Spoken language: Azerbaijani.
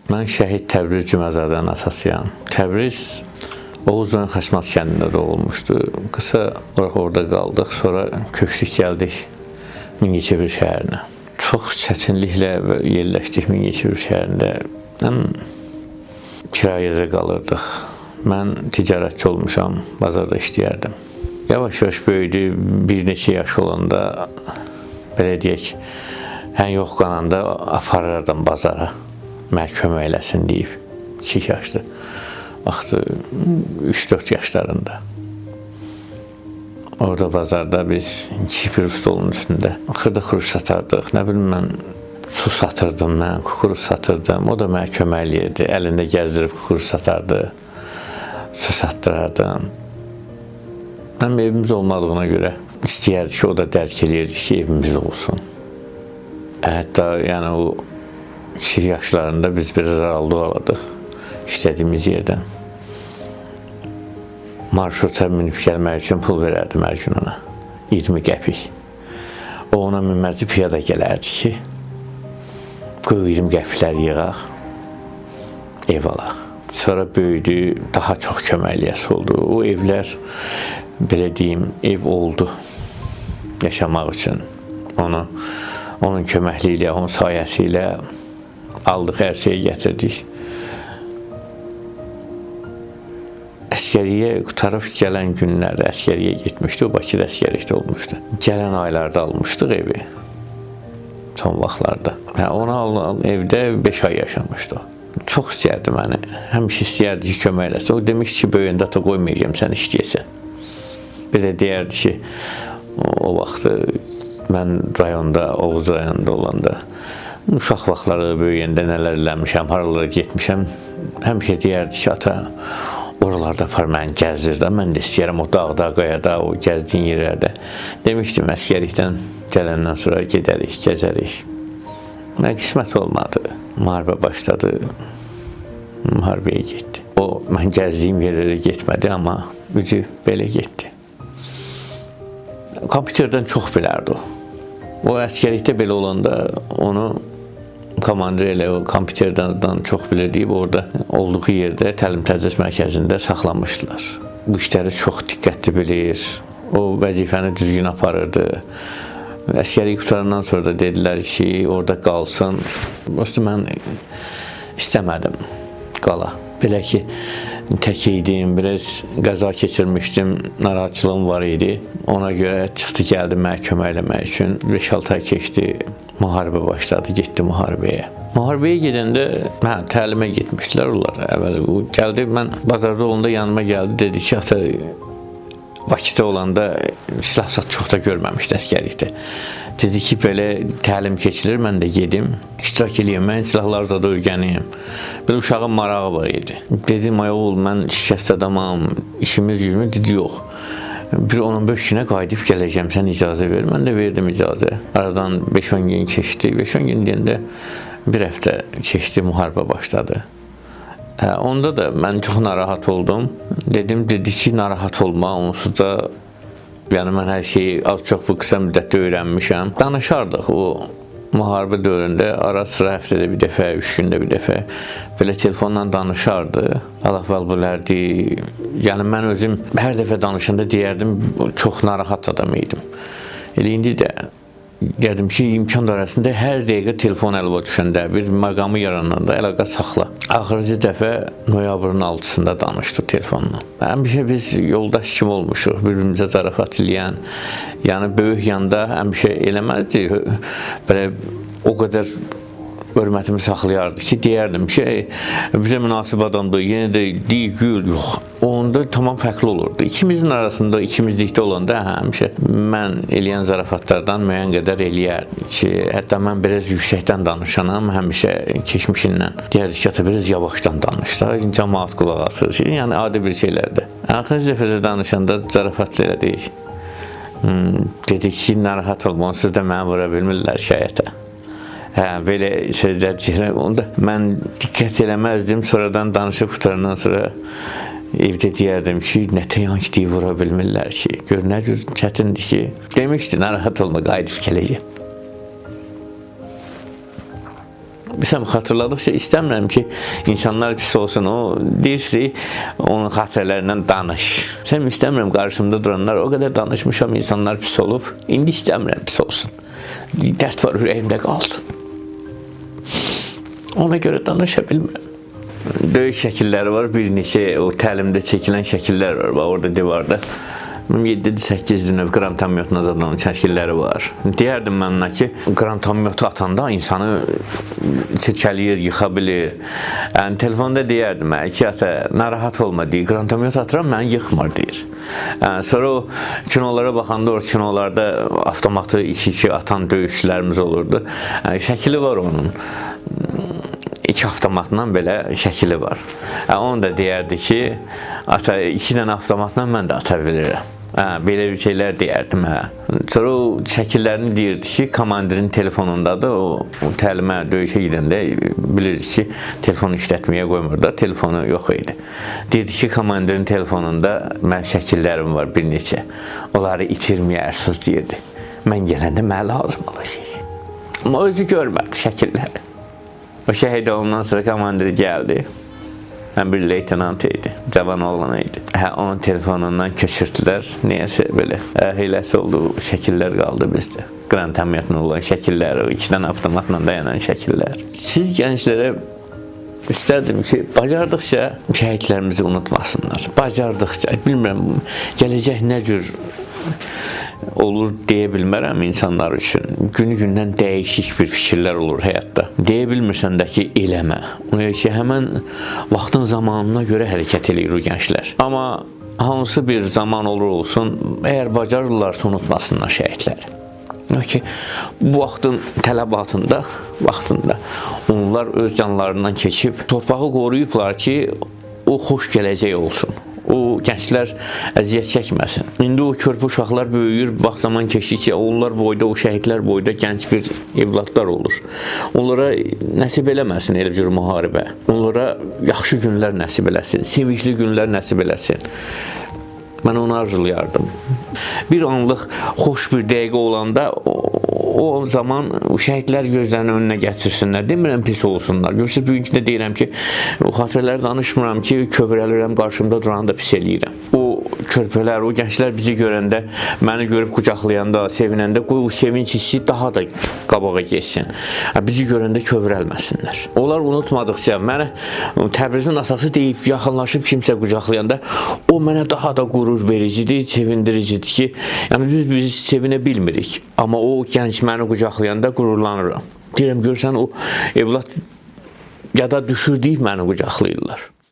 Mən şəhid Təbriz Cüməlzadənin atasıyam. Təbriz Oğuz rayon Xaçmaz kəndində doğulmuşdu. Qısa orada qaldıq, sonra köçdük gəldik Mingəçevir şəhərinə. Çox çətinliklə yerləşdik Mingəçevir şəhərində. Kirayədə qalırdıq. Mən ticarətçi olmuşam, bazarda işləyərdim. Yavaş-yavaş böyüdü, bir neçə yaş olanda, belə deyək, ən yox qalanda aparırdım bazara. Mənə kömək eləsin deyib, 2 yaşlı. Vaxtı 3-4 yaşlarında. Orada bazarda biz kipir stolunun üstündə xırda xuruş satardıq. Nə bilim, mən su satırdım, mən kukuruz satırdım. O da mənə kömək eləyirdi. Əlində gəzdirib kukuruz satardı, su satdırardım. Mənim evimiz olmadığına görə istəyərdi ki, o da dərk eləyirdi ki, evimiz olsun. Hətta yəni o 2 yaşlarında biz biraz aralı alırdıq işlədiyimiz yerdən. Marşruta minib gəlmək üçün pul verərdim hər gün ona, 20 qəpik. O ona minməzi piyada gələrdi ki, qoy 20 qəpiklər yığaq, ev alaq. Sonra böyüdü, daha çox köməkliyəsi oldu. O evlər, belə deyim, ev oldu yaşamaq üçün. Onun köməkliyi ilə, onun sayəsi ilə aldıq, hər şeyi gətirdik. Əskəriyə qutarıb gələn günlərdə əskəriyə getmişdi, o Bakıda əskərlikdə olmuşdu. Gələn aylarda almışdıq evi, son vaxtlarda. Ona alınan evdə 5 ay yaşamışdı o. Çox istəyərdi məni, həmişə istəyərdi ki, kömək eləsin. O demişdi ki, böyüyəndə ata qoymayacağım, sən işləyəsən. Bir də deyərdi ki, o vaxtı mən rayonda, Oğuz rayonunda olanda, uşaq vaxtları böyüyəndə nələr eləmişəm, haralara getmişəm, həmişə deyərdi ki, ata, oralarda apar məni gəzdirdi, mən də istəyərəm o dağda, qayada, o gəzdiyin yerlərdə. Demişdim, əskərlikdən gələndən sonra gedərik, gəzərik. Mənə qismət olmadı. Müharibə başladı, müharibəyə getdi. O, mən gəzdiyim yerlərə getmədi, amma gücü belə getdi. Kompüterdən çox bilərdi o. O əskərlikdə belə olanda onu komandir elə o kompüterdən çox bilir deyib, orada olduğu yerdə təlim-tədris mərkəzində saxlamışdılar. Bu işləri çox diqqətli bilir, o vəzifəni düzgün aparırdı. Əskəriyi qutarandan sonra da dedilər ki, orada qalsın. Dostu, mən istəmədim qala. Belə ki, tək idim, biraz qəza keçirmişdim, narahatçılığım var idi. Ona görə çıxdı, gəldi mənə kömək eləmək üçün. 5-6 ay keçdi, müharibə başladı, getdi müharibəyə. Müharibəyə gedəndə, təlimə getmişdilər onlar. Əvvəl gəldi, mən bazarda olanda yanıma gəldi, dedi ki, ata, Bakıda olanda silah-sat çox da görməmişdi əskərlikdə. Dedi ki, belə təlim keçilir, mən də gedim, iştirak edeyim, mən silahları da öyrəniyim. Bir uşağın marağı var idi. Dedim, ay oğul, mən şikəst adamam, işimiz yüzümü, dedi, yox. Bir 10-15 günə qayıdıb gələcəm, sən icazə ver. Mən də verdim icazə. Aradan 5-10 gün keçdi. 5-10 gün deyəndə bir həftə keçdi, müharibə başladı. Onda da mən çox narahat oldum. Dedi ki, narahat olma, onsuz da yəni mən hər şeyi az-çox bu qısa müddətdə öyrənmişəm. Danışardıq o müharibə dövründə, ara-sıra həftədə bir dəfə, 3 gündə bir dəfə belə telefonla danışardı. Allah vəl bilərdi. Yəni mən özüm hər dəfə danışanda deyərdim, çox narahat adam idim. Elə indi də deyərdim ki, imkan dairəsində hər dəqiqə telefon əlimə düşəndə, bir məqamı yarananda əlaqə saxla. Axırıncı dəfə noyabrın 6-sında danışdıq telefonla. Həmişə biz yoldaş kimi olmuşuq, bir-birimizə zarafat eləyən. Yəni, böyük yanda həmişə eləməzdi. Belə o qədər hörmətimi saxlayardı ki, deyərdim ki, bizə münasib adamdır, yenə də deyil, gül, yox. Onda tamam fərqli olurdu. İkimizin arasında, ikimizlikdə olanda həmişə mən eləyən zarafatlardan müəyyən qədər eləyərdi ki, hətta mən biraz yüksəkdən danışanam, həmişə keçmişindən. Deyərdi ki, biraz yavaşdan danış da, cəmaat qulaq asır. Yəni, adi bir şeylərdir. Axırıncı dəfədə danışanda zarafatlı elədik. Dedik ki, narahat olma, onsuz da mənə vura bilmirlər şikayətə. Belə sözlər deyirəm, onda mən diqqət eləməzdim, sonradan danışıb qutarandan sonra evdə deyərdim ki, nətə yanki deyib vura bilmirlər ki, gör nə cür çətindir ki, demişdi, narahat olma, qayıdıb gələcəm. Bilsəm, xatırladıqca istəmirəm ki, insanlar pis olsun. O deyirsə, onun xatirələrindən danış. Sən istəmirəm qarşımda duranlar, o qədər danışmışam, insanlar pis olub. İndi istəmirəm pis olsun. Dərd var, ürəyimdə qalsın. Ona görə danışa bilmirəm. Döyüş şəkilləri var, bir neçə o təlimdə çəkilən şəkillər var. Orada divarda 7-8 növ qrantamyotla zaten şəkilləri var. Deyərdim mənə ki, qrantamyotu atanda insanı sirkələyir, yıxa bilir. Yəni, telefonda deyərdim ki, ata, narahat olma deyir, qrantamyot atıram, məni yıxmır deyir. Yəni, sonra o kinolara baxanda, o kinolarda avtomatı 2-2 atan döyüşçülərimiz olurdu. Yəni, şəkili var onun. 2 avtomatla belə şəkili var. Onu da deyərdi ki, ata, 2 dənə avtomatla mən də ata bilirəm. Belə bir şeylər deyərdim. Sonra o şəkillərini deyirdi ki, komandirin telefonundadır. O təlimə, döyüşə gedəndə bilirdi ki, telefonu işlətməyə qoymur da, telefonu yox idi. Deyirdi ki, komandirin telefonunda mən şəkillərim var bir neçə. Onları itirməyərsiniz deyirdi. Mən gələndə mənə lazım olacaq. Amma özü görmədi şəkilləri. O şəhid ondan sonra komandiri gəldi. Mən bir leytenant idi, cavan oğlan idi. Onun telefonundan köçürtdülər, neyəsə belə. Heyləsi oldu, şəkillər qaldı bizdə. Qrantamyotla olan şəkillər, 2 dənə avtomatla dayanan şəkillər. Siz gənclərə istərdim ki, bacardıqca şəhidlərimizi unutmasınlar. Bacardıqca, bilmirəm, gələcək nə cür olur deyə bilmərəm insanlar üçün. Günü-gündən dəyişik bir fikirlər olur həyatda. Deyə bilmirsən də ki, eləmə. Ki, həmən vaxtın zamanına görə hərəkət edir o gənclər. Amma hansı bir zaman olur olsun, əgər bacarırlarsa unutmasınlar şəhidləri. Ki, bu vaxtın tələbatında, onlar öz canlarından keçib, torpağı qoruyublar ki, o xoş gələcək olsun. O gənclər əziyyət çəkməsin. İndi o körpə uşaqlar böyüyür, vaxt zaman keçdikcə onlar boyda, o şəhidlər boyda gənc bir evladlar olur. Onlara nəsib eləməsin elə cür müharibə. Onlara yaxşı günlər nəsib eləsin, sevincli günlər nəsib eləsin. Mən onu arzulayardım. Bir anlıq xoş bir dəqiqə olanda o zaman şəhidlər gözlərinin önünə gətirsinlər. Demirəm pis olsunlar. Görsə bugünkü də deyirəm ki, o xatirələri danışmıram ki, kövrəlirəm, qarşımda duranı da pis eləyirəm. O körpələr, o gənclər bizi görəndə, məni görüb qucaqlayanda, sevinəndə, qoy o sevinç hissi daha da qabağa geçsin. Bizi görəndə kövrəlməsinlər. Onlar unutmadıqca, mənə Təbrizin atası deyib, yaxınlaşıb kimsə qucaqlayanda, o mənə daha da qürur vericidir, sevindiricidir ki, yəni biz sevinə bilmirik. Amma o gənc məni qucaqlayanda qürurlanıram. Deyirəm, görsən o evlad yada düşür deyib məni qucaqlayırlar.